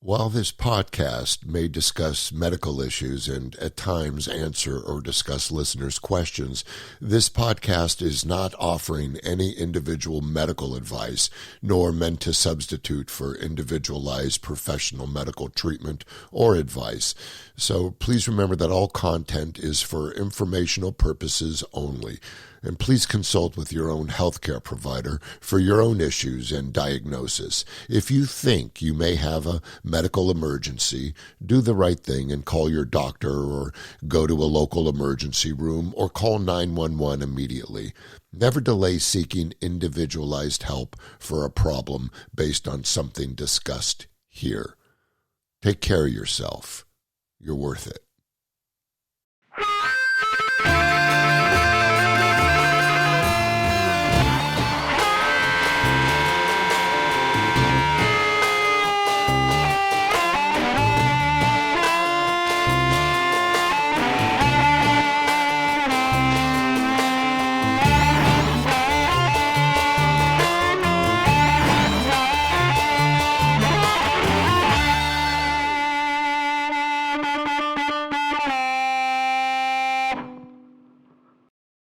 While this podcast may discuss medical issues and at times answer or discuss listeners' questions, this podcast is not offering any individual medical advice, nor meant to substitute for individualized professional medical treatment or advice. So please remember that all content is for informational purposes only. And please consult with your own healthcare provider for your own issues and diagnosis. If you think you may have a medical emergency, do the right thing and call your doctor or go to a local emergency room or call 911 immediately. Never delay seeking individualized help for a problem based on something discussed here. Take care of yourself. You're worth it.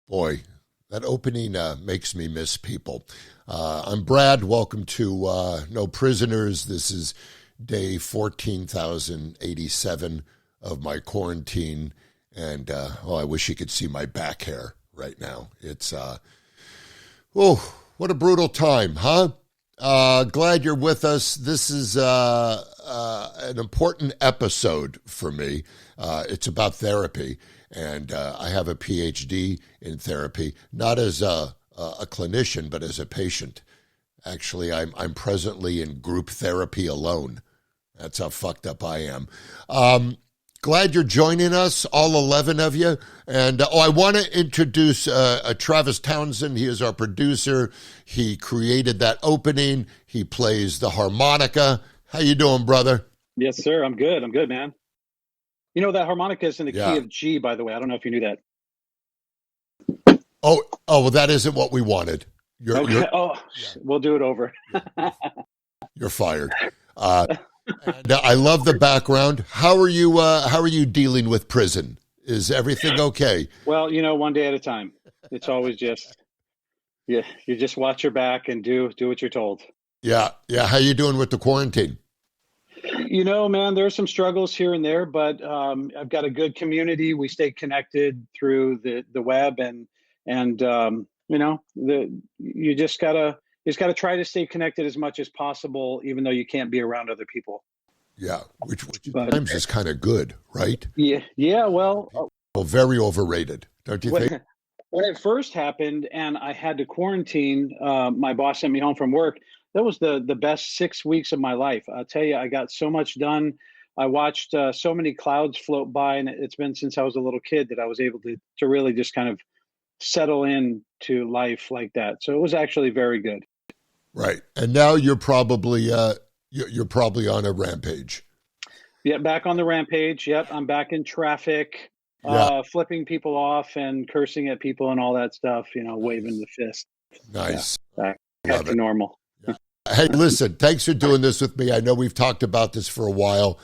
Boy, that opening makes me miss people. I'm Brad. Welcome to No Prisoners. This is day 14,087 of my quarantine. And, I wish you could see my back hair right now. It's, what a brutal time, huh? Glad you're with us. This is an important episode for me. It's about therapy. And I have a PhD in therapy, not as a clinician, but as a patient. Actually, I'm presently in group therapy alone. That's how fucked up I am. Glad you're joining us, all 11 of you. And I want to introduce Travis Townsend. He is our producer. He created that opening. He plays the harmonica. How you doing, brother? Yes, sir. I'm good. I'm good, man. You know, that harmonica is in the key of G, by the way. I don't know if you knew that. Oh, well, that isn't what we wanted. We'll do it over. You're fired. And I love the background. How are you dealing with prison? Is everything okay? Well, one day at a time. It's always just, you just watch your back and do what you're told. Yeah. How you doing with the quarantine? Man, there's some struggles here and there, but I've got a good community. We stay connected through the web, and you just gotta try to stay connected as much as possible, even though you can't be around other people. Yeah, which at times is kind of good, right? Yeah. Well, very overrated, don't you think? When it first happened, and I had to quarantine, my boss sent me home from work. That was the best 6 weeks of my life. I'll tell you, I got so much done. I watched so many clouds float by, and it's been since I was a little kid that I was able to really just kind of settle in to life like that. So it was actually very good. Right. And now you're probably on a rampage. Yeah, back on the rampage. Yep, I'm back in traffic, flipping people off and cursing at people and all that stuff, waving the fist. Nice. Yeah, back to normal. Hey, listen, thanks for doing this with me. I know we've talked about this for a while.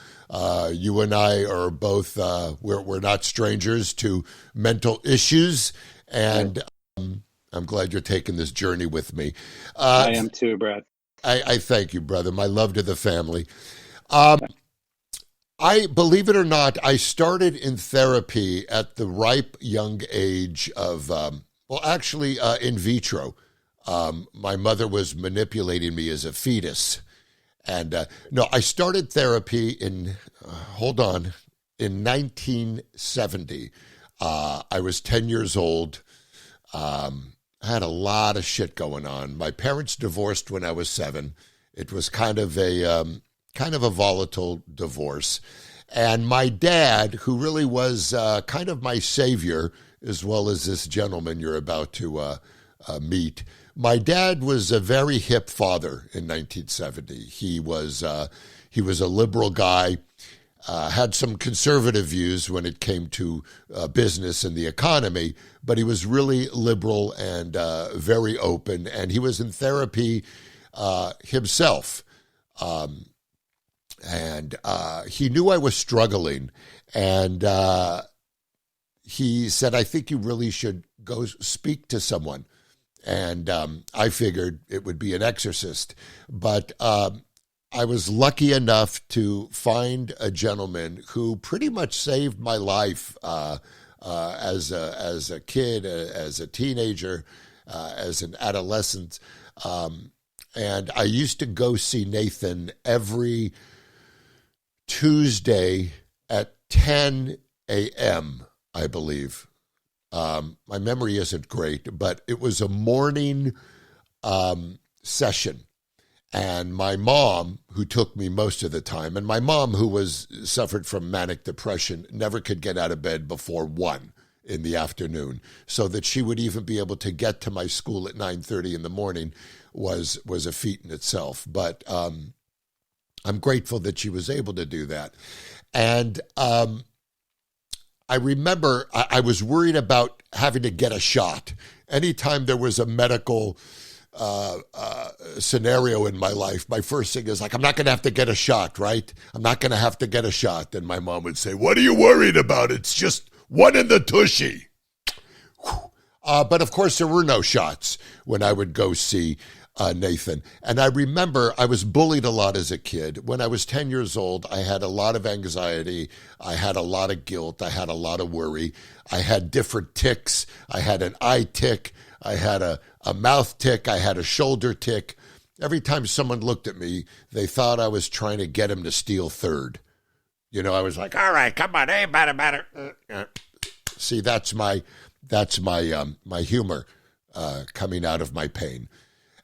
You and I are both, we're not strangers to mental issues, and I'm glad you're taking this journey with me. I am too, Brad. I thank you, brother. My love to the family. I believe it or not, I started in therapy at the ripe young age of, in vitro. My mother was manipulating me as a fetus. And I started therapy in 1970. I was 10 years old. I had a lot of shit going on. My parents divorced when I was 7. It was kind of a volatile divorce. And my dad, who really was kind of my savior, as well as this gentleman you're about to meet. My dad was a very hip father in 1970. He was a liberal guy, had some conservative views when it came to business and the economy, but he was really liberal and very open, and he was in therapy himself. And he knew I was struggling, and he said, I think you really should go speak to someone. And I figured it would be an exorcist. But I was lucky enough to find a gentleman who pretty much saved my life as a kid, as a teenager, as an adolescent. And I used to go see Nathan every Tuesday at 10 a.m., I believe. My memory isn't great, but it was a morning session. And my mom, who took me most of the time, and my mom, who suffered from manic depression, never could get out of bed before 1 in the afternoon, so that she would even be able to get to my school at 9:30 in the morning was a feat in itself. But I'm grateful that she was able to do that. And I remember I was worried about having to get a shot. Anytime there was a medical scenario in my life, my first thing is like, I'm not going to have to get a shot, right? I'm not going to have to get a shot. And my mom would say, what are you worried about? It's just one in the tushy. But of course, there were no shots when I would go see Nathan. And I remember I was bullied a lot as a kid. When I was 10 years old, I had a lot of anxiety. I had a lot of guilt. I had a lot of worry. I had different tics. I had an eye tic. I had a mouth tic. I had a shoulder tic. Every time someone looked at me, they thought I was trying to get him to steal third. You know, I was like, all right, come on, hey, matter. See, that's my humor coming out of my pain.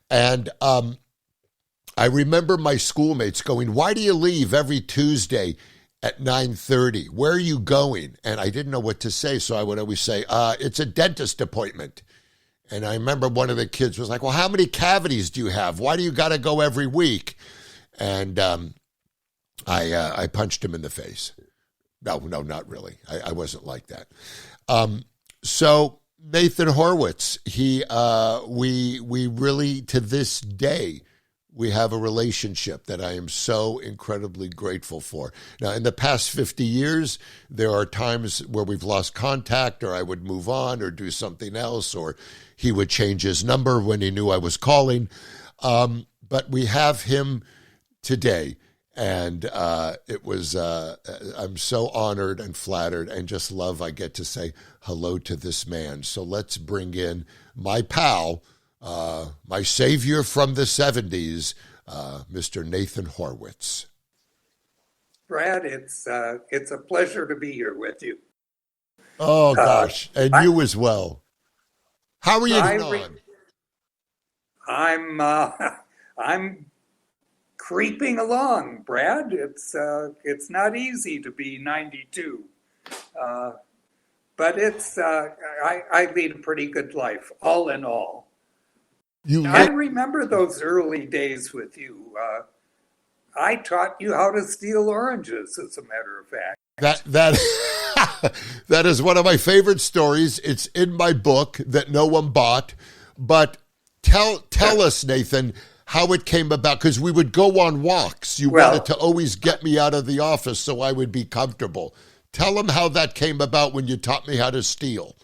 And I remember my schoolmates going, why do you leave every Tuesday at 9:30? Where are you going? And I didn't know what to say, so I would always say, it's a dentist appointment. And I remember one of the kids was like, well, how many cavities do you have? Why do you got to go every week? And I punched him in the face. No, not really. I wasn't like that. So Nathan Horwitz, we really, to this day, we have a relationship that I am so incredibly grateful for. Now, in the past 50 years, there are times where we've lost contact, or I would move on or do something else, or he would change his number when he knew I was calling. But we have him today. And it was, I'm so honored and flattered and just love I get to say hello to this man. So let's bring in my pal, my savior from the 70s, Mr. Nathan Horwitz. Brad, it's a pleasure to be here with you. Oh, gosh. And you as well. How are you doing? I'm creeping along, Brad. It's not easy to be 92, but I lead a pretty good life, all in all. I remember those early days with you. I taught you how to steal oranges, as a matter of fact. That is one of my favorite stories. It's in my book that no one bought. But tell us, Nathan, how it came about, because we would go on walks. You wanted to always get me out of the office so I would be comfortable. Tell them how that came about when you taught me how to steal.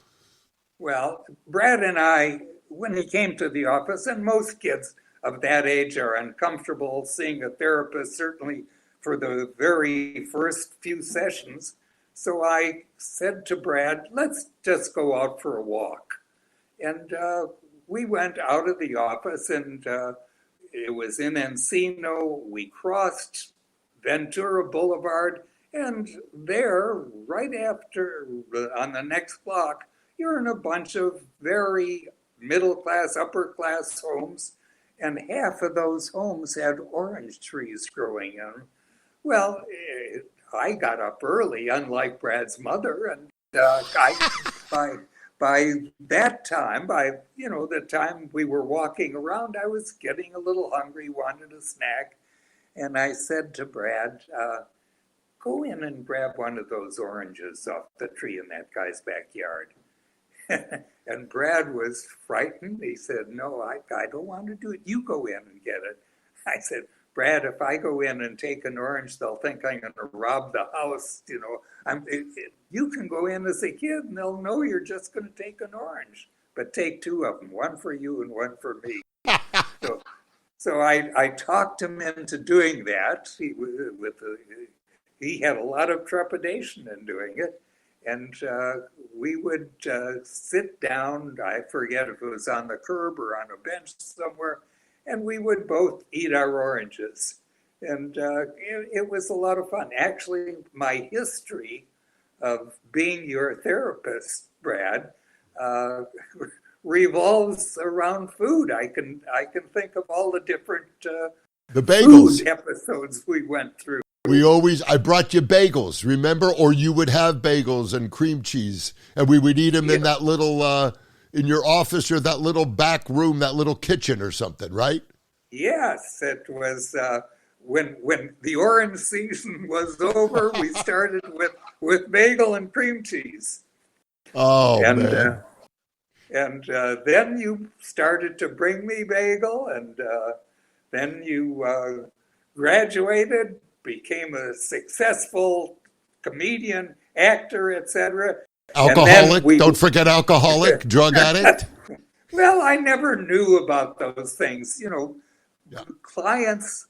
Well, Brad and I, when he came to the office, and most kids of that age are uncomfortable seeing a therapist, certainly for the very first few sessions. So I said to Brad, let's just go out for a walk. And we went out of the office, and it was in Encino. We crossed Ventura Boulevard, and there, right after, on the next block, you're in a bunch of very middle-class, upper-class homes, and half of those homes had orange trees growing in them. Well, I got up early, unlike Brad's mother, and by that time, the time we were walking around, I was getting a little hungry, wanted a snack. And I said to Brad, go in and grab one of those oranges off the tree in that guy's backyard. And Brad was frightened. He said, no, I don't want to do it. You go in and get it. I said, Brad, if I go in and take an orange, they'll think I'm going to rob the house. You can go in as a kid and they'll know you're just going to take an orange, but take two of them, one for you and one for me. So I talked him into doing that. He had a lot of trepidation in doing it. And we would sit down, I forget if it was on the curb or on a bench somewhere, and we would both eat our oranges. And it was a lot of fun. Actually, my history of being your therapist, Brad, revolves around food. I can think of all the different the bagels food episodes we went through. I brought you bagels, remember? Or you would have bagels and cream cheese, and we would eat them in that little, in your office or that little back room, that little kitchen or something, right? Yes, it was when the orange season was over, we started with bagel and cream cheese. Oh, man. And then you started to bring me bagel, and then you graduated, became a successful comedian, actor, etc. Alcoholic, don't forget alcoholic, drug addict. Well, I never knew about those things. Clients,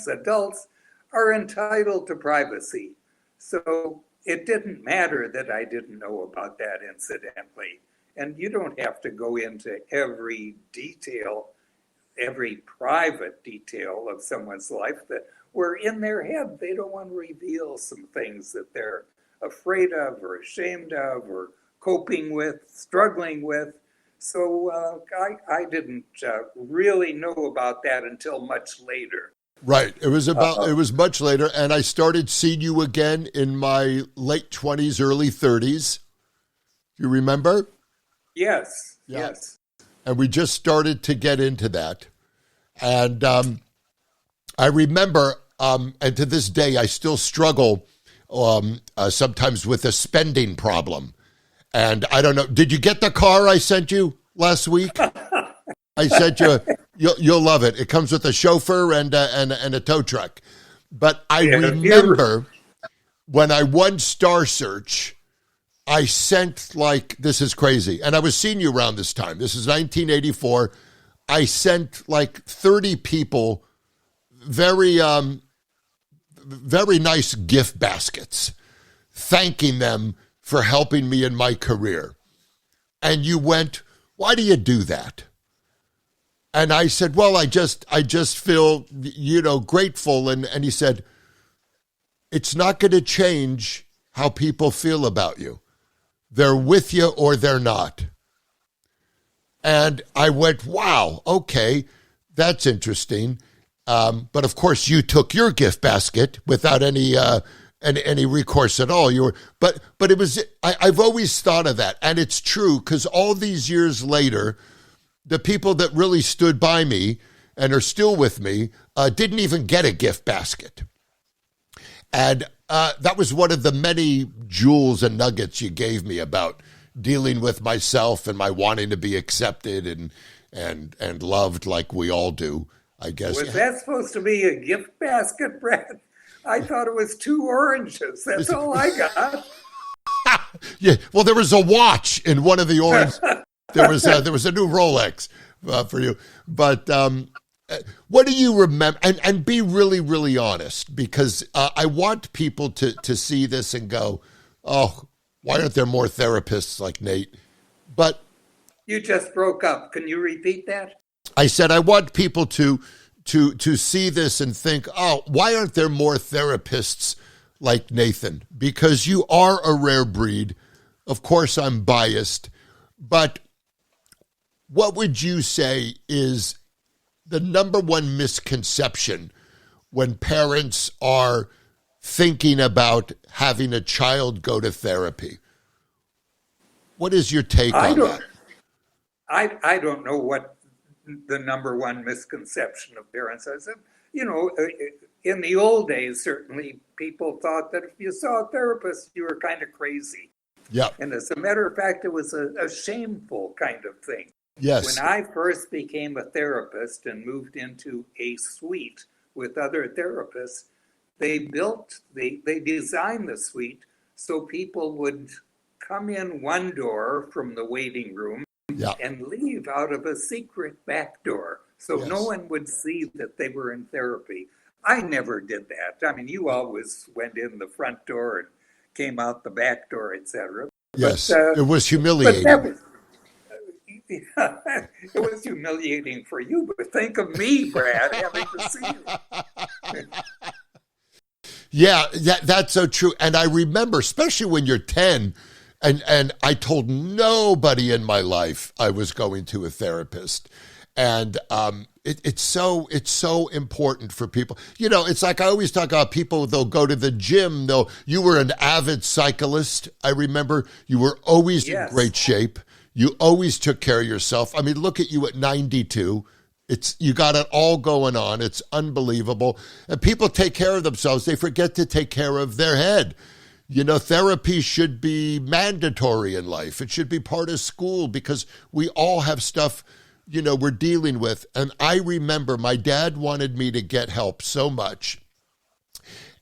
adults are entitled to privacy. So it didn't matter that I didn't know about that incidentally. And you don't have to go into every detail, every private detail of someone's life that were in their head. They don't want to reveal some things that they're afraid of or ashamed of or coping with, struggling with. So I didn't really know about that until much later. Right. It was much later, and I started seeing you again in my late 20s, early 30s. You remember? Yes. Yeah. Yes. And we just started to get into that. And I remember, and to this day, I still struggle sometimes with a spending problem. And I don't know, did you get the car I sent you last week? I sent you, you'll love it. It comes with a chauffeur and a tow truck. But I remember when I won Star Search, I sent this is crazy. And I was seeing you around this time. This is 1984. I sent 30 people very, very nice gift baskets, thanking them for helping me in my career. And you went, why do you do that? And I said, well, I just feel, grateful. And he said, it's not going to change how people feel about you. They're with you or they're not. And I went, wow, okay, that's interesting. But of course, you took your gift basket without any recourse at all. But it was. I've always thought of that, and it's true because all these years later, the people that really stood by me and are still with me didn't even get a gift basket, and that was one of the many jewels and nuggets you gave me about dealing with myself and my wanting to be accepted and loved like we all do, I guess. Was that supposed to be a gift basket, Brad? I thought it was 2 oranges. That's all I got. Yeah. Well, there was a watch in one of the orange. There was a new Rolex for you. But what do you remember? And be really, really honest, because I want people to see this and go, oh, why aren't there more therapists like Nate? But you just broke up. Can you repeat that? I said I want people to see this and think, oh, why aren't there more therapists like Nathan? Because you are a rare breed. Of course, I'm biased. But what would you say is the number one misconception when parents are thinking about having a child go to therapy? What is your take on that? I don't know what the number one misconception of parents is. In the old days, certainly people thought that if you saw a therapist, you were kind of crazy. Yeah. And as a matter of fact, it was a shameful kind of thing. When Yes. I first became a therapist and moved into a suite with other therapists, they designed the suite so people would come in one door from the waiting room Yeah. and leave out of a secret back door. So no Yes. one would see that they were in therapy. I never did that. I mean, you always went in the front door and came out the back door, etc. But Yes. It was but that humiliating. was it was humiliating for you. But think of me, Brad, having to see you. Yeah, that's so true. And I remember, especially when you're 10, and I told nobody in my life I was going to a therapist. And it's so important for people. You know, it's like I always talk about people, they'll go to the gym. You were an avid cyclist. I remember you were always in great shape. You always took care of yourself. I mean, look at you at 92. You got it all going on. It's unbelievable. And people take care of themselves. They forget to take care of their head. You know, therapy should be mandatory in life. It should be part of school because we all have stuff, you know, we're dealing with. And I remember my dad wanted me to get help so much.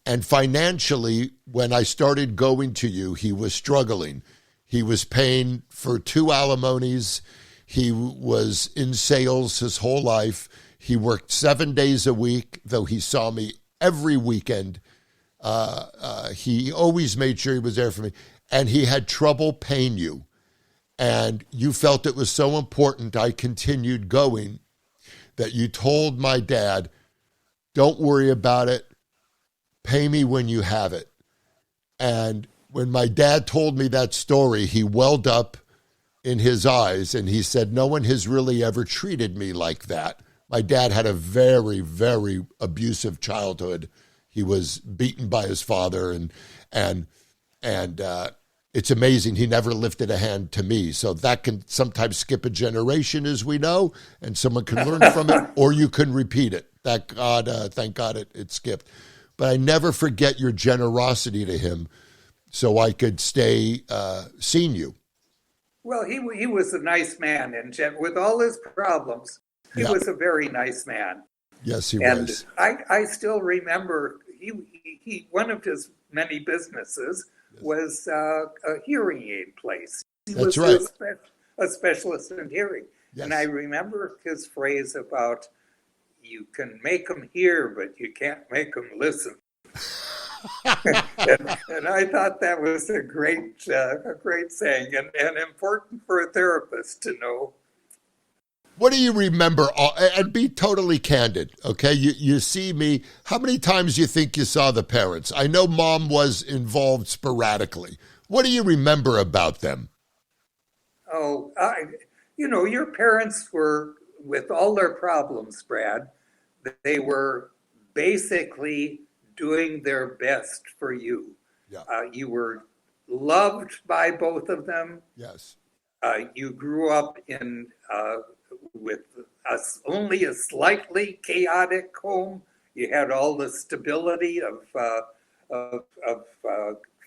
And financially, when I started going to you, he was struggling. He was paying for 2 alimonies. He was in sales his whole life. He worked 7 days a week, though he saw me every weekend. He always made sure he was there for me. And he had trouble paying you. And you felt it was so important, I continued going, that you told my dad, don't worry about it. Pay me when you have it. And when my dad told me that story, he welled up in his eyes and he said, no one has really ever treated me like that. My dad had a very, very abusive childhood. He was beaten by his father and it's amazing he never lifted a hand to me. So that can sometimes skip a generation, as we know, and someone can learn from it, or you can repeat it. Thank God it skipped. But I never forget your generosity to him so I could stay seeing you. Well, he was a nice man, and with all his problems, he was a very nice man. Yes, he and was. I still remember he one of his many businesses was a hearing aid place. He That's was right. a specialist in hearing. Yes. And I remember his phrase about, you can make them hear, but you can't make them listen. and I thought that was a great saying, and important for a therapist to know. What do you remember? And be totally candid, okay? You see me. How many times do you think you saw the parents? I know Mom was involved sporadically. What do you remember about them? Oh, your parents were, with all their problems, Brad, they were basically doing their best for you. Yeah. You were loved by both of them. Yes. You grew up in with only a slightly chaotic home. You had all the stability of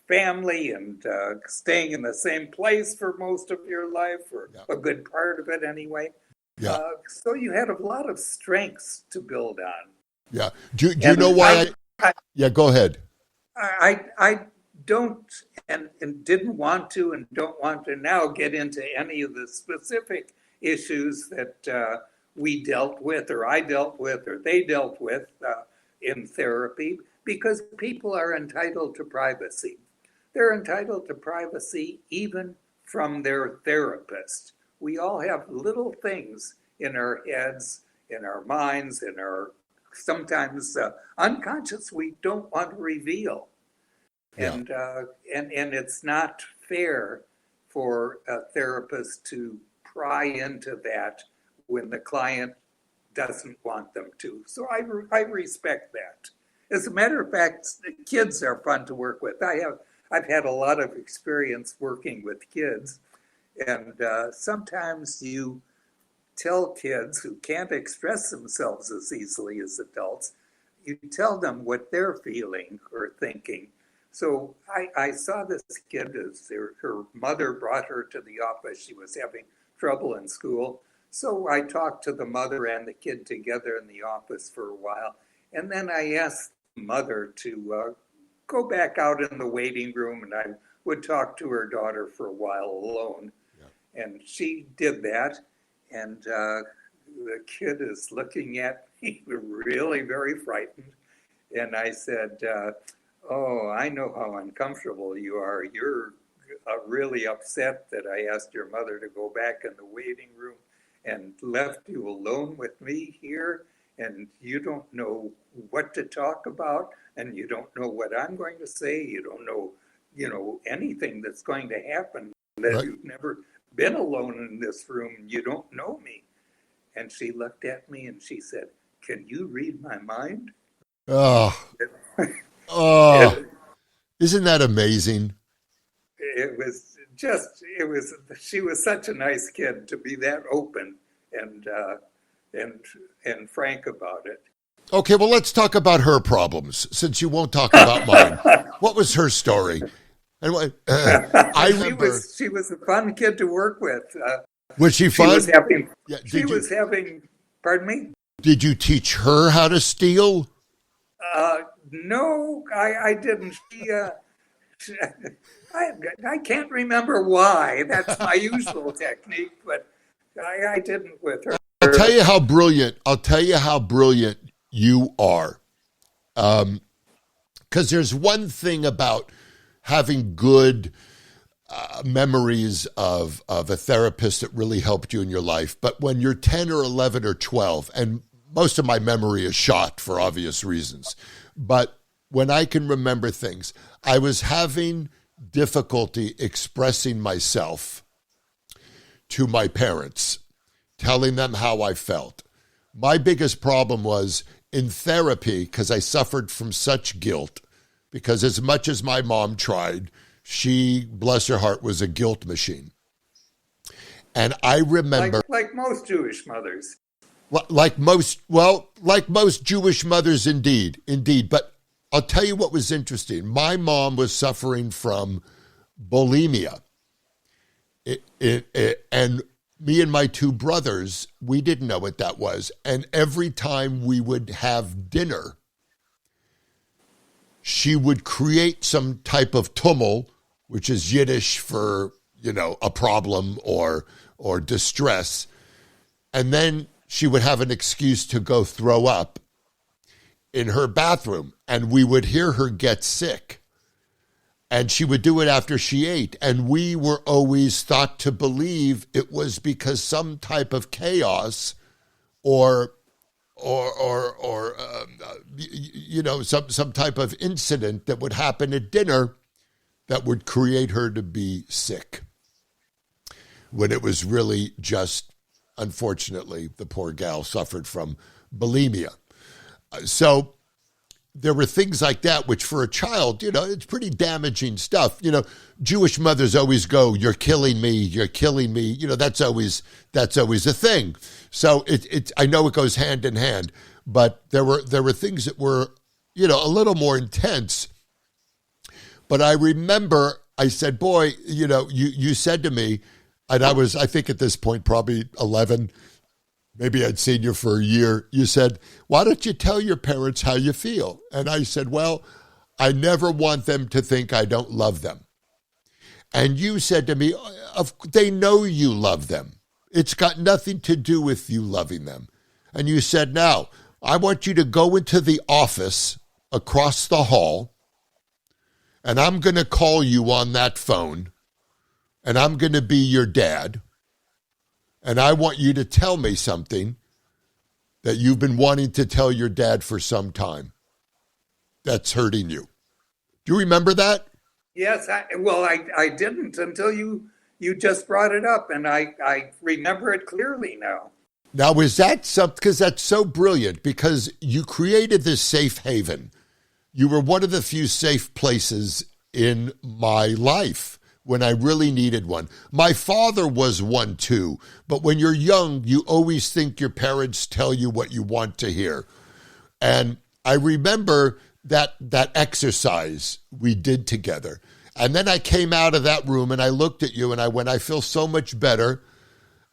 family and staying in the same place for most of your life, or a good part of it anyway. Yeah. So you had a lot of strengths to build on. Yeah. Do you know why? Yeah, go ahead. I don't and didn't want to and don't want to now get into any of the specific issues that we dealt with, or I dealt with, or they dealt with in therapy, because people are entitled to privacy. They're entitled to privacy even from their therapist. We all have little things in our heads, in our minds, in our sometimes unconscious we don't want to reveal. Yeah. And it's not fair for a therapist to pry into that when the client doesn't want them to. So I respect that. As a matter of fact, kids are fun to work with. I've had a lot of experience working with kids, and sometimes you tell kids who can't express themselves as easily as adults, you tell them what they're feeling or thinking. So I saw this kid as her mother brought her to the office. She was having trouble in school. So I talked to the mother and the kid together in the office for a while. And then I asked the mother to go back out in the waiting room, and I would talk to her daughter for a while alone. Yeah. And she did that. And the kid is looking at me really very frightened. And I said, oh, I know how uncomfortable you are. You're really upset that I asked your mother to go back in the waiting room and left you alone with me here, and you don't know what to talk about, and you don't know what I'm going to say. You don't know, anything that's going to happen. That right. You've never been alone in this room, and you don't know me. And she looked at me and she said, "Can you read my mind?" Oh, isn't that amazing? She was such a nice kid to be that open and frank about it. Okay, well, let's talk about her problems, since you won't talk about mine. What was her story? And I remember she was a fun kid to work with. Was she fun? She was having. Pardon me? Did you teach her how to steal? No, I didn't. I can't remember why. That's my usual technique, but I didn't with her. I'll tell you how brilliant you are. Because there's one thing about having good memories of a therapist that really helped you in your life. But when you're 10 or 11 or 12, and most of my memory is shot for obvious reasons, but when I can remember things, I was having difficulty expressing myself to my parents, telling them how I felt. My biggest problem was in therapy, because I suffered from such guilt, because as much as my mom tried, she, bless her heart, was a guilt machine. And I remember... Like most Jewish mothers. Like most Jewish mothers, indeed. But I'll tell you what was interesting. My mom was suffering from bulimia. And me and my two brothers, we didn't know what that was. And every time we would have dinner, she would create some type of tumult, which is Yiddish for, a problem or distress. And then she would have an excuse to go throw up in her bathroom, and we would hear her get sick. And she would do it after she ate. And we were always thought to believe it was because some type of chaos or some type of incident that would happen at dinner that would create her to be sick. When it was really just, unfortunately, the poor gal suffered from bulimia. So there were things like that, which for a child, it's pretty damaging stuff. Jewish mothers always go, "You're killing me, you're killing me." That's always a thing. So I know it goes hand in hand, but there were things that were, a little more intense. But I remember I said, "Boy, you said to me," and I think at this point probably 11. Maybe I'd seen you for a year. You said, "Why don't you tell your parents how you feel?" And I said, "Well, I never want them to think I don't love them." And you said to me, "They know you love them. It's got nothing to do with you loving them." And you said, "Now, I want you to go into the office across the hall, and I'm going to call you on that phone, and I'm going to be your dad. And I want you to tell me something that you've been wanting to tell your dad for some time that's hurting you." Do you remember that? Yes. I didn't until you just brought it up, and I remember it clearly now. Now, is that something, because that's so brilliant, because you created this safe haven. You were one of the few safe places in my life when I really needed one. My father was one too, but when you're young, you always think your parents tell you what you want to hear. And I remember that exercise we did together. And then I came out of that room and I looked at you and I went, "I feel so much better.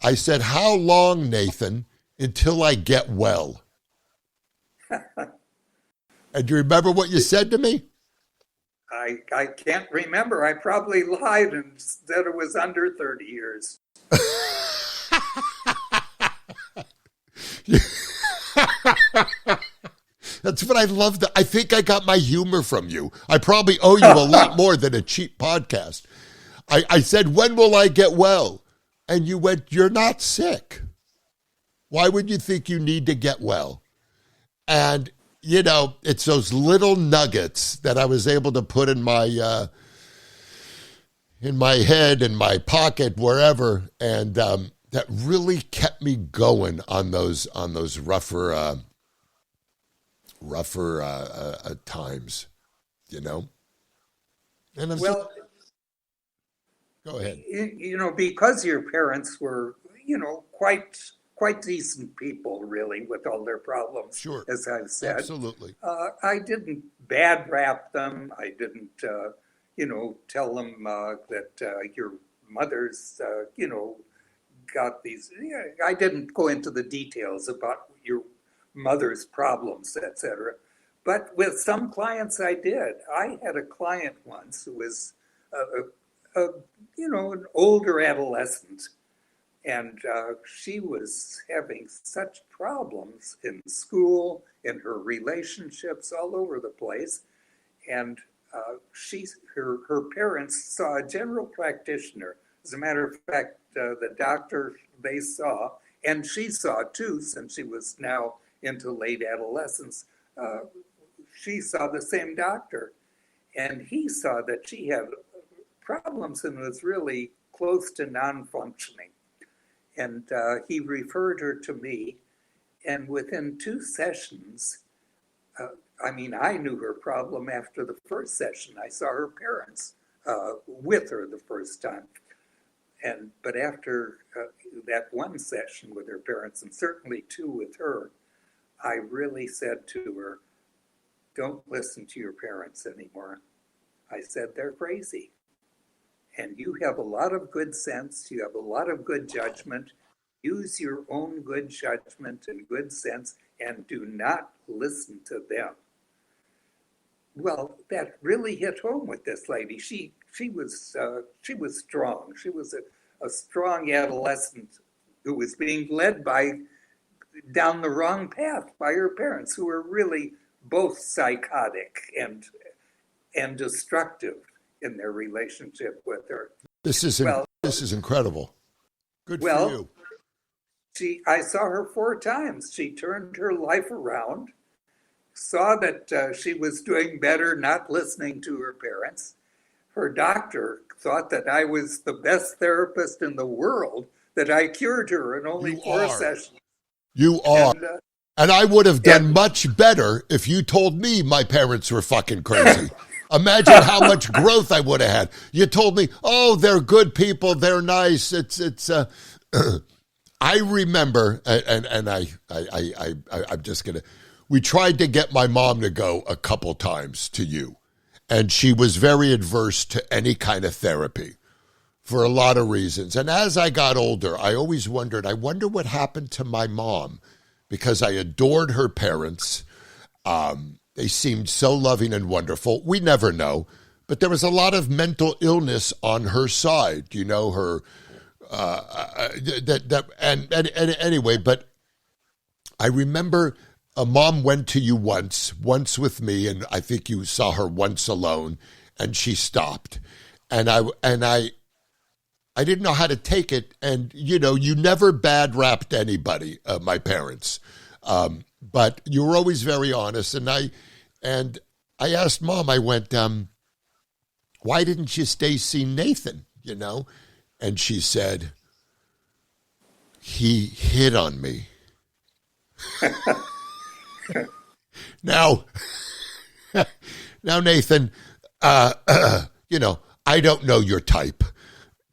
I said, how long, Nathan, until I get well? And do you remember what you said to me? I can't remember. I probably lied and said it was under 30 years. That's what I loved. I think I got my humor from you. I probably owe you a lot more than a cheap podcast. I said, when will I get well? And you went, you're not sick. Why would you think you need to get well? And, you know, it's those little nuggets that I was able to put in my head, in my pocket, wherever, and that really kept me going on those rougher times, you know. And I'm well, go ahead. You know, because your parents were, you know, quite decent people, really, with all their problems. Sure, as I've said, absolutely. I didn't bad rap them. I didn't, you know, tell them that your mother's, you know, got these. I didn't go into the details about your mother's problems, etc. But with some clients, I did. I had a client once who was, you know, an older adolescent, and she was having such problems in school, in her relationships, all over the place. And her parents saw a general practitioner. As a matter of fact, the doctor they saw, and she saw too, since she was now into late adolescence, she saw the same doctor. And he saw that she had problems and was really close to non-functioning. And he referred her to me. And within 2 sessions, I mean, I knew her problem after the first session. I saw her parents with her the first time. But after that one session with her parents, and certainly 2 with her, I really said to her, don't listen to your parents anymore. I said, they're crazy. And you have a lot of good sense. You have a lot of good judgment. Use your own good judgment and good sense, and do not listen to them. Well, that really hit home with this lady. She was strong. She was a strong adolescent who was being led down the wrong path by her parents, who were really both psychotic and destructive in their relationship with her. This is incredible. Good for you. I saw her 4 times. She turned her life around, saw that she was doing better not listening to her parents. Her doctor thought that I was the best therapist in the world, that I cured her in only 4 sessions. You are. And I would have done much better if you told me my parents were fucking crazy. Imagine how much growth I would have had. You told me, oh, they're good people, they're nice. It's I remember, and I'm just gonna. We tried to get my mom to go a couple times to you, and she was very adverse to any kind of therapy for a lot of reasons. And as I got older, I always wondered, I wonder what happened to my mom, because I adored her parents. They seemed so loving and wonderful. We never know, but there was a lot of mental illness on her side. You know, her anyway. But I remember a mom went to you once with me, and I think you saw her once alone, and she stopped, and I didn't know how to take it, and you know, you never bad rapped anybody, my parents. But you were always very honest, and I asked Mom, I went, why didn't you stay see Nathan, you know? And she said, he hit on me. Now, Nathan, you know, I don't know your type,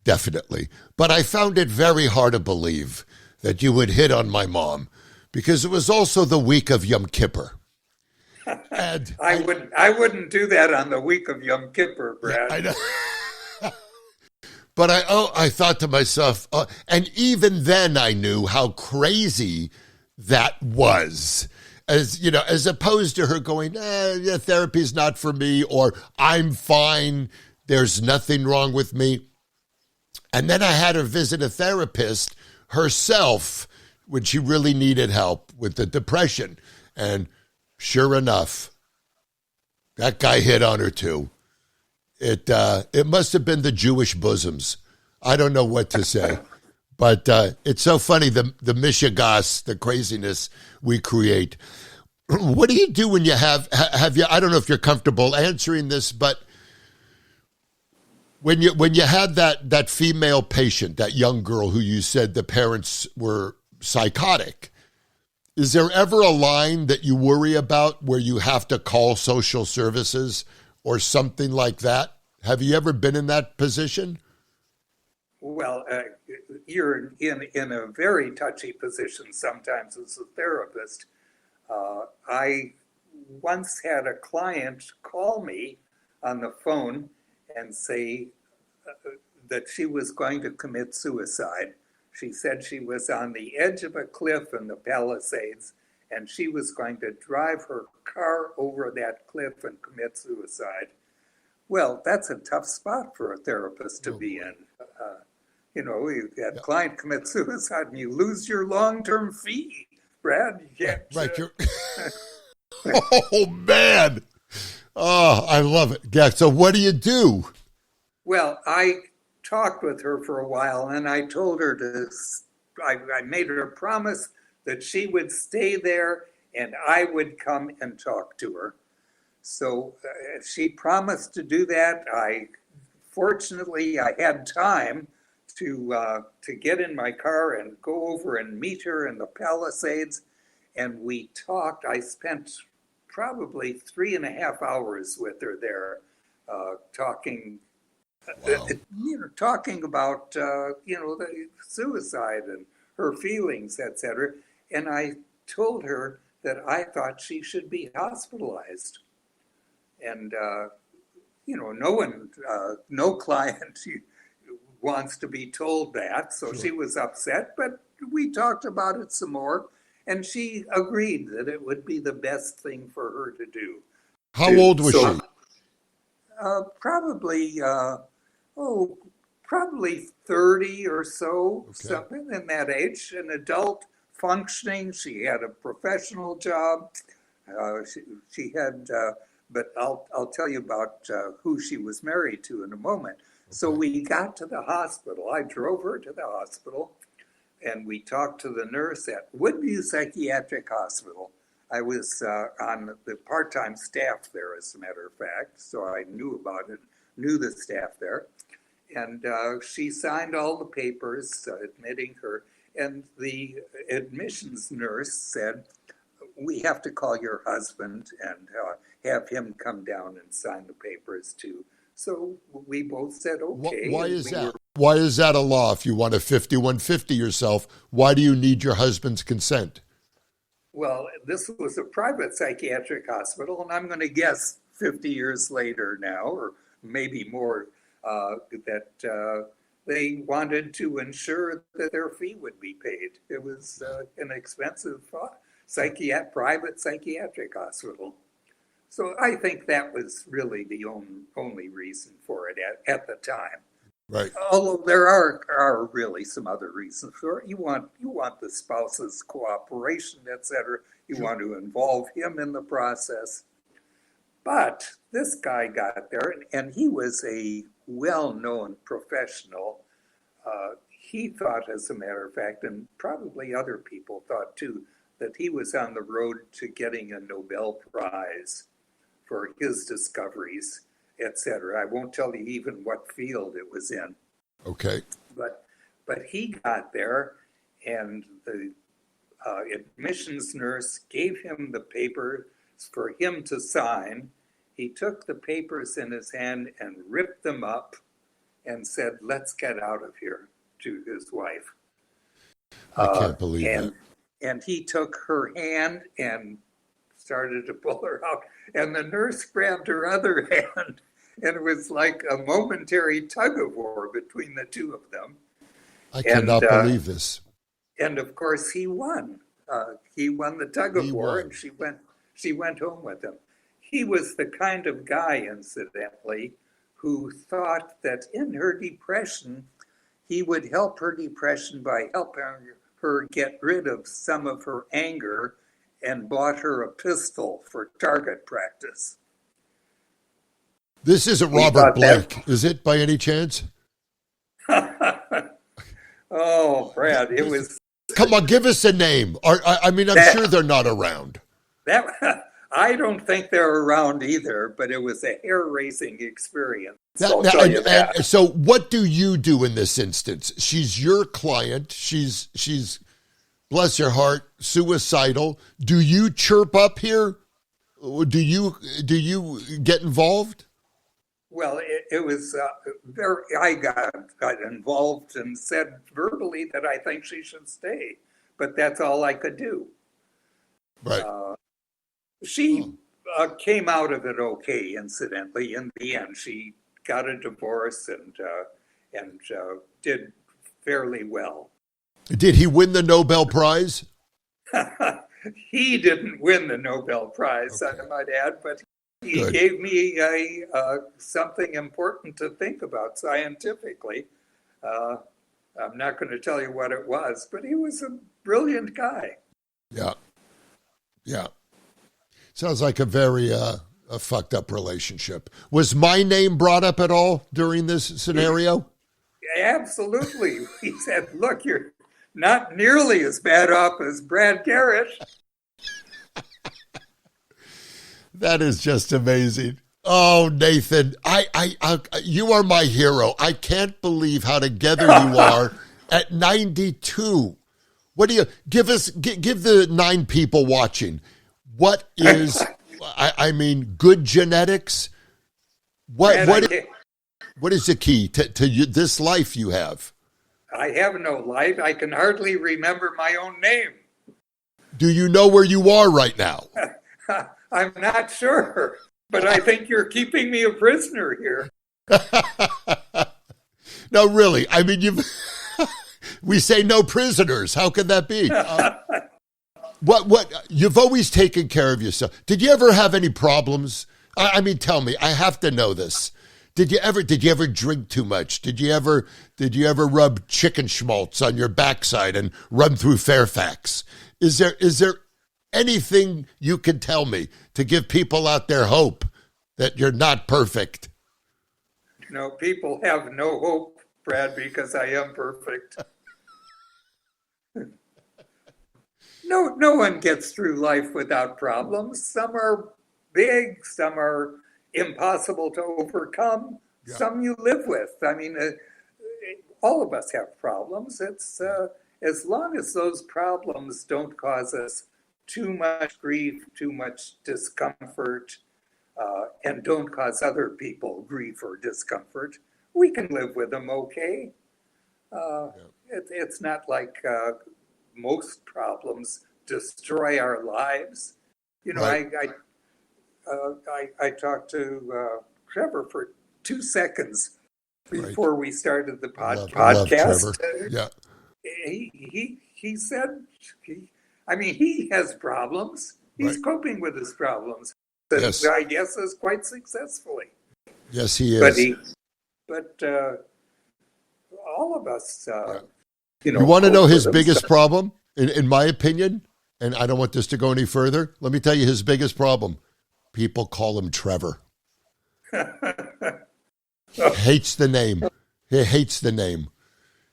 definitely, but I found it very hard to believe that you would hit on my mom, because it was also the week of Yom Kippur. And I wouldn't do that on the week of Yom Kippur, Brad. I know. But I thought to myself, and even then I knew how crazy that was. As you know, as opposed to her going, yeah, therapy's not for me, or I'm fine, there's nothing wrong with me. And then I had her visit a therapist herself when she really needed help with the depression. And sure enough, that guy hit on her too. It must have been the Jewish bosoms. I don't know what to say. But it's so funny, the mishigas, the craziness we create. What do you do when you have you, I don't know if you're comfortable answering this, but when you had that female patient, that young girl who you said the parents were psychotic, is there ever a line that you worry about where you have to call social services or something like that? Have you ever been in that position? Well, you're in a very touchy position sometimes as a therapist. I once had a client call me on the phone and say that she was going to commit suicide. She said she was on the edge of a cliff in the Palisades, and she was going to drive her car over that cliff and commit suicide. Well, that's a tough spot for a therapist to be in. That client commits suicide and you lose your long-term fee, Brad. Right. Oh, man. Oh, I love it. Yeah. So what do you do? Well, I talked with her for a while and I told her I made her a promise that she would stay there and I would come and talk to her. So she promised to do that. Fortunately, I had time to get in my car and go over and meet her in the Palisades. And we talked. I spent probably 3.5 hours with her there, talking, Wow. Talking about, the suicide and her feelings, etc. And I told her that I thought she should be hospitalized. And, no client wants to be told that. So She was upset, but we talked about it some more. And she agreed that it would be the best thing for her to do. How old was she? Probably 30 or so, Okay. something in that age, an adult functioning. She had a professional job. She had, but I'll tell you about who she was married to in a moment. Okay. So we got to the hospital. I drove her to the hospital, and we talked to the nurse at Woodview Psychiatric Hospital. I was on the part-time staff there, as a matter of fact, so I knew about it, knew the staff there. And she signed all the papers admitting her. And the admissions nurse said, we have to call your husband and have him come down and sign the papers too. So we both said, okay. Why is that? Why is that a law? If you want a 5150 yourself, why do you need your husband's consent? Well, this was a private psychiatric hospital, and I'm going to guess 50 years later now, or maybe more, that they wanted to ensure that their fee would be paid. It was an expensive private psychiatric hospital. So I think that was really the only reason for it at the time. Right. Although there are really some other reasons for it. You want the spouse's cooperation, etc. You want to involve him in the process. But this guy got there, and he was a well-known professional. He thought, as a matter of fact, and probably other people thought too, that he was on the road to getting a Nobel Prize for his discoveries, etc. I won't tell you even what field it was in. Okay. But he got there, and the admissions nurse gave him the paper for him to sign. He took the papers in his hand and ripped them up and said, let's get out of here, to his wife. I can't believe that. And he took her hand and started to pull her out. And the nurse grabbed her other hand And it was like a momentary tug of war between the two of them. I cannot believe this. And of course, he won. He won the tug of war, and she went home with him. He was the kind of guy, incidentally, who thought that in her depression, he would help her depression by helping her get rid of some of her anger, and bought her a pistol for target practice. This isn't Robert Blake, is it, by any chance? Oh, Brad, it was... Come on, give us a name. I'm sure they're not around. I don't think they're around either, but it was a hair-raising experience. So what do you do in this instance? She's your client. She's bless her heart, suicidal. Do you chirp up here? Do you get involved? Well, it was I got involved and said verbally that I think she should stay, but that's all I could do. Right. She came out of it okay, incidentally. In the end, she got a divorce and did fairly well. Did he win the Nobel Prize? He didn't win the Nobel Prize, okay. I might add, but he Good. gave me something important to think about scientifically. I'm not going to tell you what it was, but he was a brilliant guy. Yeah. Sounds like a very a fucked up relationship. Was my name brought up at all during this scenario? Absolutely. He said, look, you're not nearly as bad off as Brad Garrett. That is just amazing. Oh, Nathan, you are my hero. I can't believe how together you are at 92. What do you give the 9 people watching? What is, good genetics? What is the key to this life you have? I have no life. I can hardly remember my own name. Do you know where you are right now? I'm not sure, but I think you're keeping me a prisoner here. No, really. We say no prisoners. How could that be? What you've always taken care of yourself. Did you ever have any problems? Tell me. I have to know this. Did you ever drink too much? Did you ever rub chicken schmaltz on your backside and run through Fairfax? Is there anything you can tell me to give people out there hope that you're not perfect? No, people have no hope, Brad, because I am perfect. No one gets through life without problems. Some are big, some are impossible to overcome, some you live with. All of us have problems. It's as long as those problems don't cause us too much grief, too much discomfort, and don't cause other people grief or discomfort, we can live with them okay. It's not like most problems destroy our lives. Right. I talked to Trevor for 2 seconds before we started the podcast. Yeah. He said, he has problems. He's coping with his problems. Yes. I guess is quite successfully. Yes, he is. But all of us, you want to know his biggest problem, in my opinion, and I don't want this to go any further. Let me tell you his biggest problem. People call him Trevor. Hates the name. He hates the name.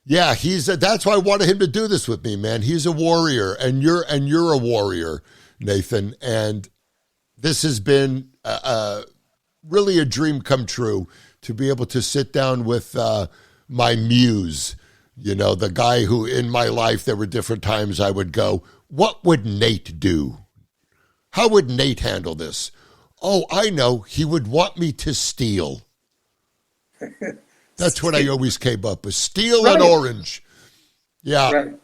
Yeah, that's why I wanted him to do this with me, man. He's a warrior, and you're a warrior, Nathan. And this has been really a dream come true to be able to sit down with my muse, the guy who in my life, there were different times I would go, what would Nate do? How would Nate handle this? Oh, I know. He would want me to steal. That's what I always came up with. Steal an orange. Yeah. Right.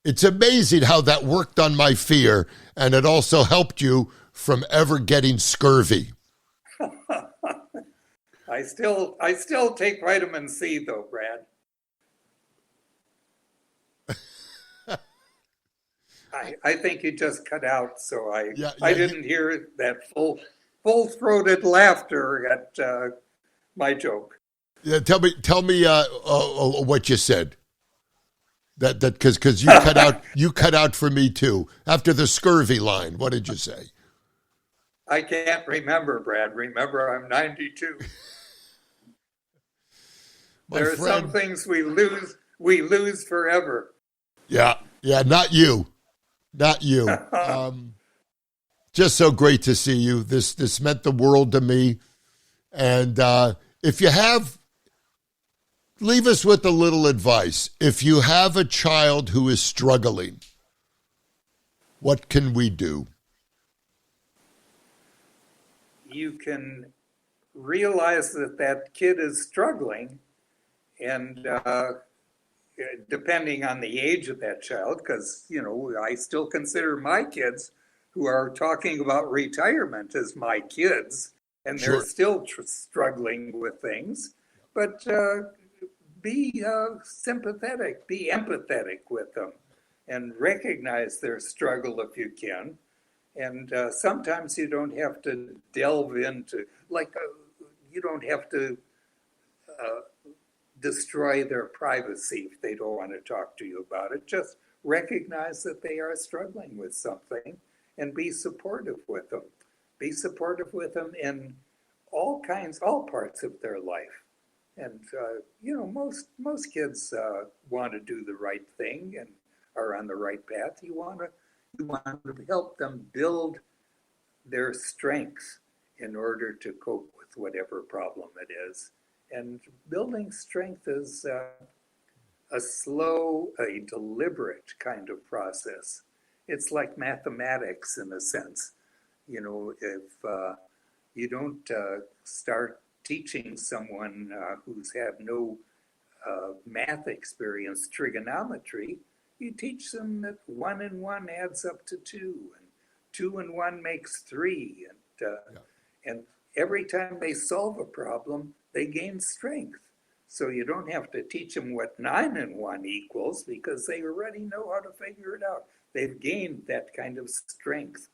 It's amazing how that worked on my fear, and it also helped you from ever getting scurvy. I still take vitamin C though, Brad. I think you just cut out, so I didn't hear that full-throated laughter at my joke. Yeah, tell me what you said. That because you cut out for me too. After the scurvy line, what did you say? I can't remember, Brad. Remember, I'm 92. There are some things we lose forever. Yeah, not you. Just so great to see you. This meant the world to me. And if you have, leave us with a little advice. If you have a child who is struggling, what can we do? You can realize that kid is struggling, and depending on the age of that child, because, I still consider my kids who are talking about retirement as my kids, and they're still struggling with things. But be sympathetic, be empathetic with them, and recognize their struggle if you can. And sometimes you don't have to delve into, you don't have to destroy their privacy if they don't want to talk to you about it. Just recognize that they are struggling with something and be supportive with them. Be supportive with them in all parts of their life. And, most kids want to do the right thing and are on the right path. You want to help them build their strengths in order to cope with whatever problem it is. And building strength is a slow, a deliberate kind of process. It's like mathematics in a sense. If you don't start teaching someone who's had no math experience trigonometry, you teach them that 1 and 1 adds up to 2, and 2 and 1 makes 3, and every time they solve a problem, they gain strength. So you don't have to teach them what 9 and 1 equals, because they already know how to figure it out. They've gained that kind of strength.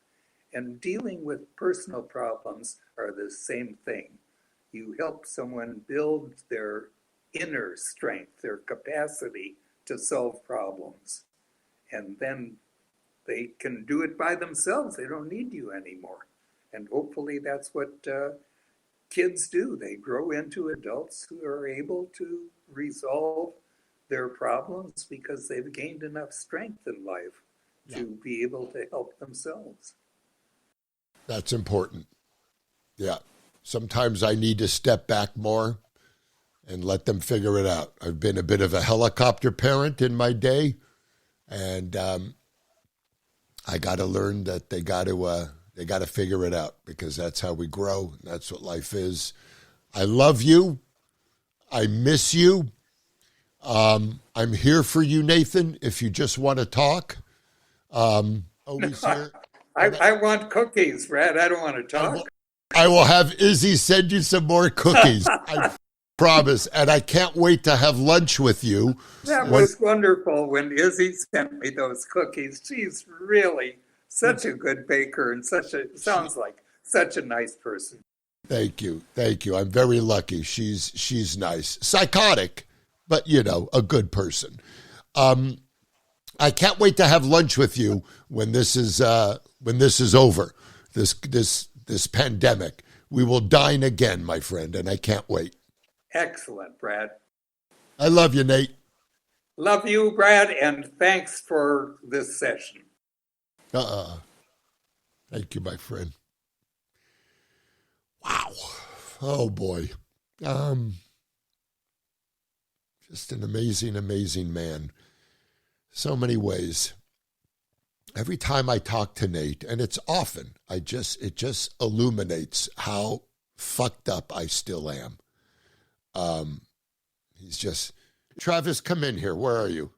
And dealing with personal problems are the same thing. You help someone build their inner strength, their capacity to solve problems. And then they can do it by themselves. They don't need you anymore. And hopefully that's what kids do. They grow into adults who are able to resolve their problems because they've gained enough strength in life to be able to help themselves. That's important. Yeah. Sometimes I need to step back more and let them figure it out. I've been a bit of a helicopter parent in my day, and I got to learn that they got to figure it out, because that's how we grow. And that's what life is. I love you. I miss you. I'm here for you, Nathan, if you just want to talk. Always here. I want cookies, Brad. I don't want to talk. I will have Izzy send you some more cookies. I promise. And I can't wait to have lunch with you. That was wonderful when Izzy sent me those cookies. She's really such a good baker and sounds like such a nice person. Thank you. I'm very lucky. She's nice. Psychotic, but a good person. I can't wait to have lunch with you when this is over. This pandemic. We will dine again, my friend, and I can't wait. Excellent, Brad. I love you, Nate. Love you, Brad, and thanks for this session. Thank you, my friend. Wow. Oh, boy. Just an amazing, amazing man. So many ways. Every time I talk to Nate, and it's often, it just illuminates how fucked up I still am. He's just, Travis, come in here. Where are you?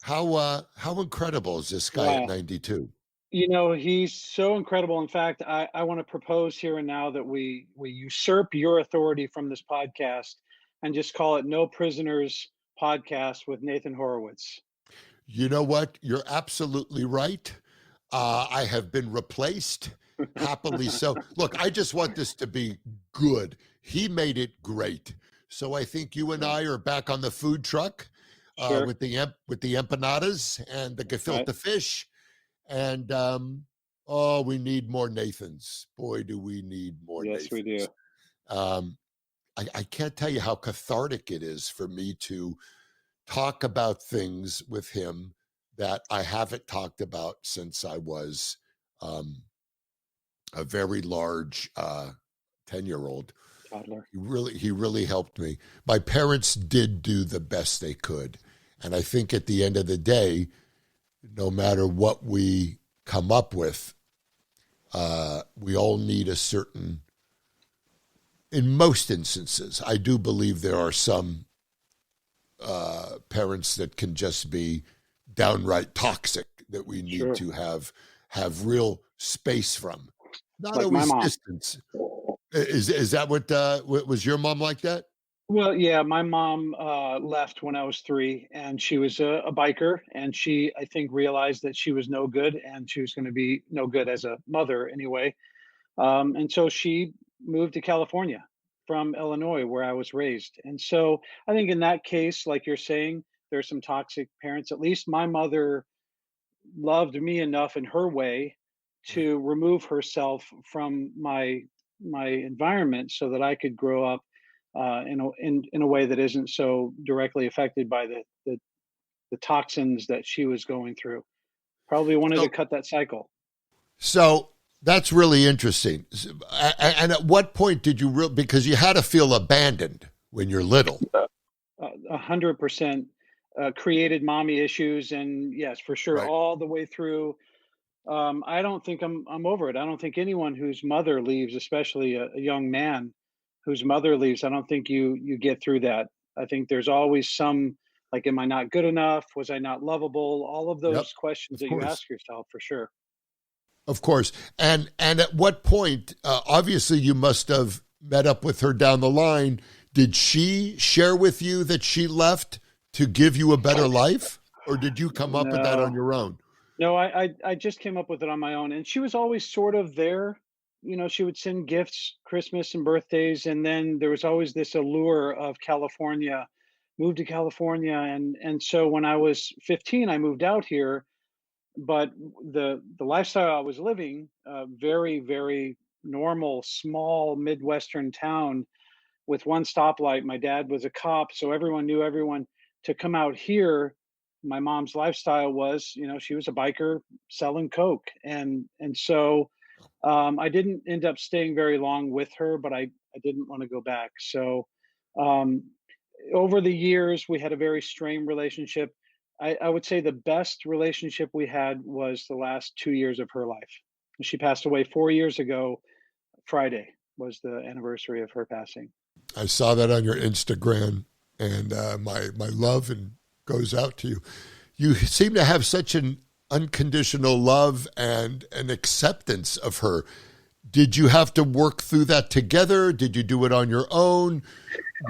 How incredible is this guy at 92? He's so incredible. In fact, I want to propose here and now that we usurp your authority from this podcast and just call it No Prisoners Podcast with Nathan Horwitz. You know what? You're absolutely right. I have been replaced, happily so. Look, I just want this to be good. He made it great. So I think you and I are back on the food truck Sure. with the empanadas and the gefilte Right. fish. And we need more Nathans. Boy, do we need more Yes, we do. Nathans. I can't tell you how cathartic it is for me to talk about things with him that I haven't talked about since I was a very large 10-year-old. Toddler. He really helped me. My parents did do the best they could. And I think at the end of the day, no matter what we come up with, we all need a certain, in most instances, I do believe there are some parents that can just be downright toxic that we need Sure. to have real space from. Not Like my always mom. distance. Is that what was your mom like that? Well, yeah, my mom left when I was 3, and she was a biker, and she, I think, realized that she was no good, and she was going to be no good as a mother anyway. And so she moved to California from Illinois, where I was raised. And so I think in that case, like you're saying, there's some toxic parents. At least my mother loved me enough in her way Right. to remove herself from my environment so that I could grow up in a way that isn't so directly affected by the toxins that she was going through. Probably wanted to So, cut that cycle. so that's really interesting. And at what point did you because you had to feel abandoned when you're little, 100% created mommy issues, and yes, for sure, right? all the way through. I don't think I'm over it. I don't think anyone whose mother leaves, especially a young man whose mother leaves, I don't think you get through that. I think there's always some, like, am I not good enough? Was I not lovable? All of Yep, those questions of that you course. ask yourself, for sure. Of course. And at what point, obviously you must have met up with her down the line. Did she share with you that she left to give you a better life? Or did you come up with that on No, your own? no, I just came up with it on my own, and she was always sort of there. She would send gifts, Christmas and birthdays, and then there was always this allure of California, move to California, and so when I was 15, I moved out here, but the lifestyle I was living, very, very normal, small Midwestern town with one stoplight. My dad was a cop, so everyone knew everyone. To come out here, my mom's lifestyle was, she was a biker selling coke, and so I didn't end up staying very long with her, but I didn't want to go back. So um, over the years, we had a very strained relationship. I would say the best relationship we had was the last 2 years of her life. She passed away 4 years ago. Friday was the anniversary of her passing. I saw that on your Instagram, and my love and goes out to you. You seem to have such an unconditional love and an acceptance of her. Did you have to work through that together? Did you do it on your own?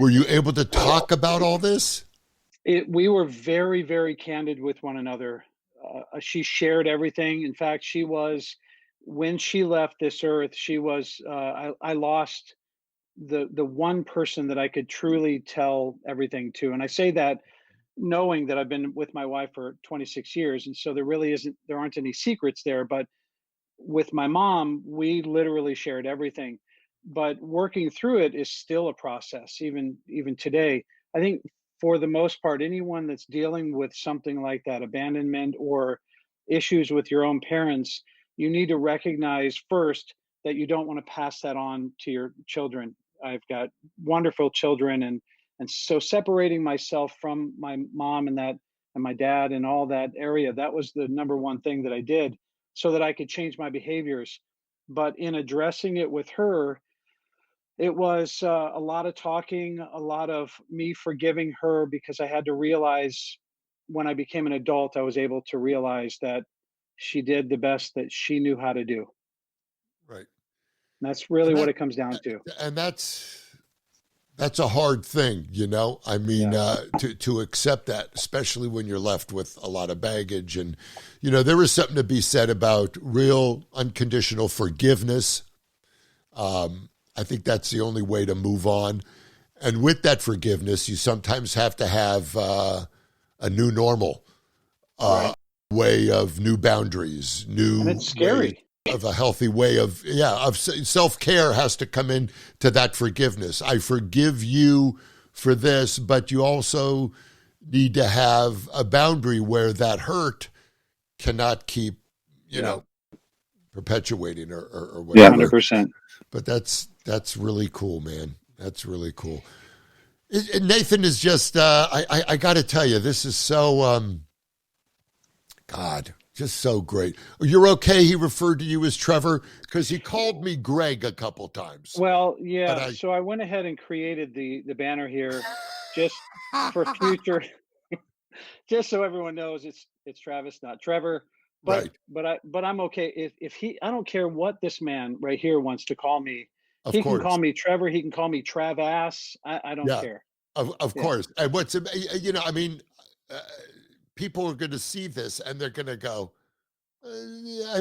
Were you able to talk about all this? We were very, very candid with one another. She shared everything. In fact, when she left this earth, she was, I lost the one person that I could truly tell everything to. And I say that knowing that I've been with my wife for 26 years. And so there aren't any secrets there. But with my mom, we literally shared everything. But working through it is still a process, even today. I think for the most part, anyone that's dealing with something like that, abandonment or issues with your own parents, you need to recognize first that you don't want to pass that on to your children. I've got wonderful children, and so separating myself from my mom and my dad and all that area, that was the number one thing that I did so that I could change my behaviors. But in addressing it with her, it was a lot of talking, a lot of me forgiving her because I had to realize when I became an adult, I was able to realize that she did the best that she knew how to do. Right. And that's really And what that, it comes down to. and that's a hard thing, you know. I mean, to accept that, especially when you're left with a lot of baggage. And you know, there is something to be said about real unconditional forgiveness. I think that's the only way to move on. And with that forgiveness, you sometimes have to have a new normal, way of new boundaries, And it's scary. of a healthy way of self-care has to come in to that forgiveness. I forgive you for this, but you also need to have a boundary where that hurt cannot keep, you know, perpetuating or whatever. 100%. But that's really cool, man. That's really cool. Nathan is just, I got to tell you, this is so, God, just so great. You're okay? He referred to you as Trevor because he called me Greg a couple times. Well, yeah. So I went ahead and created the banner here just for future, just so everyone knows it's Travis, not Trevor. But but I'm okay if he. I don't care what this man right here wants to call me. He can call me Trevor. He can call me Trav-ass. I don't care. Of course. And what's, you know, I mean, people are going to see this and they're going to go,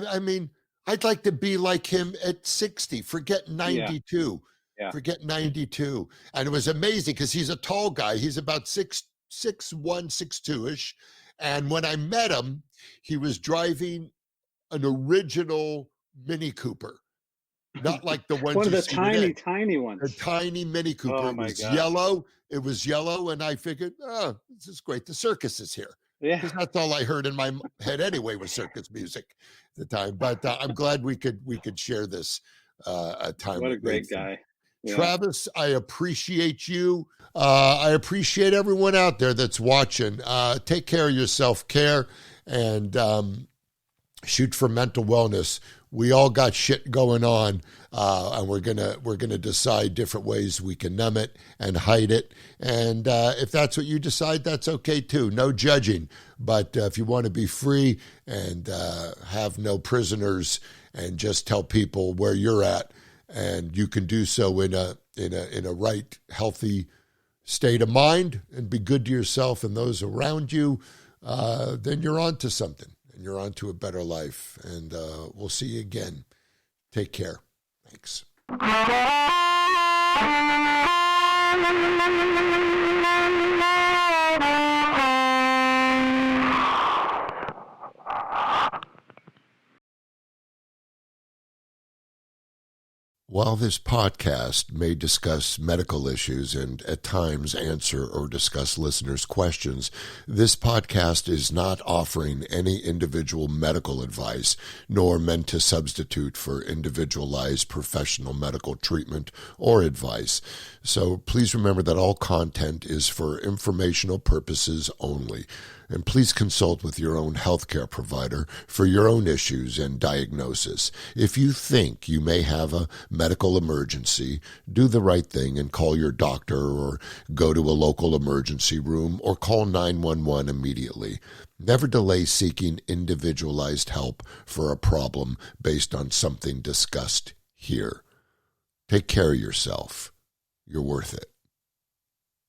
I mean, I'd like to be like him at 60. Forget 92. Yeah. Forget 92. And it was amazing because he's a tall guy. He's about 6'1", 6'2"-ish. And when I met him, he was driving an original Mini Cooper. Not like the ones one of the tiny ones. A tiny Mini Cooper. Oh it my was God. yellow. It was yellow, and I figured, oh, this is great. The circus is here. Yeah, because that's all I heard in my head anyway was circus music at the time. But I'm glad we could share this time. What a great guy. Yeah. Travis, I appreciate you. I appreciate everyone out there that's watching. Take care of your self-care and shoot for mental wellness. We all got shit going on, and we're gonna decide different ways we can numb it and hide it. And if that's what you decide, that's okay too. No judging. But if you want to be free and have no prisoners and just tell people where you're at, and you can do so in a right, healthy state of mind and be good to yourself and those around you, then you're on to something. And you're on to a better life. And we'll see you again. Take care. Thanks. While this podcast may discuss medical issues and at times answer or discuss listeners' questions, this podcast is not offering any individual medical advice, nor meant to substitute for individualized professional medical treatment or advice. So please remember that all content is for informational purposes only. And please consult with your own healthcare provider for your own issues and diagnosis. If you think you may have a medical emergency, do the right thing and call your doctor or go to a local emergency room or call 911 immediately. Never delay seeking individualized help for a problem based on something discussed here. Take care of yourself. You're worth it.